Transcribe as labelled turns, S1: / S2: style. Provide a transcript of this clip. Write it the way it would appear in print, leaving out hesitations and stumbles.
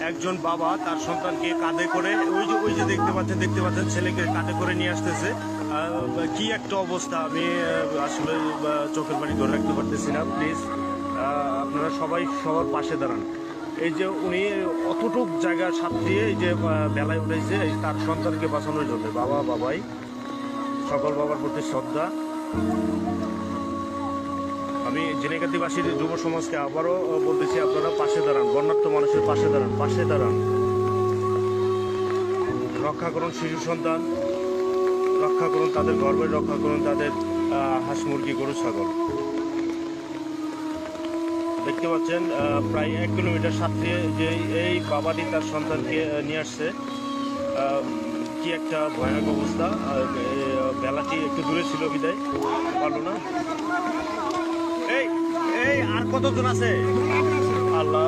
S1: একজন বাবা তার সন্তানকে কাঁধে করে ওই যে দেখতে পাচ্ছেন ছেলেকে কাঁধে করে নিয়ে আসতেছে। কি একটা অবস্থা, আমি আসলে চোখের পানি ধরে রাখতে পারতেছি না। প্লিজ আপনারা সবাই সবার পাশে দাঁড়ান। এই যে উনি অতটুক জায়গা সাথ দিয়ে এই যে বেলায় উঠেছে তার সন্তানকে বাঁচানোর জন্য। বাবাই সকল বাবার প্রতি শ্রদ্ধা। আমি ঝিনাইগাতিবাসীর যুব সমাজকে আবারও বলতেছি, আপনারা পাশে দাঁড়ান, বন্যার্থ মানুষের পাশে দাঁড়ান। রক্ষা করুন শিশু সন্তান, রক্ষা করুন তাদের গর্বের, রক্ষা করুন তাদের হাঁস মুরগি গরু ছাগল। দেখতে পাচ্ছেন প্রায় 1 কিলোমিটার সাথে যে এই বাবাটি তার সন্তানকে নিয়ে আসছে। কি একটা ভয়ানক অবস্থা। বেলাটি একটু দূরে ছিল বিদায় পারলো না। এই আর কতজন আছে? আল্লাহ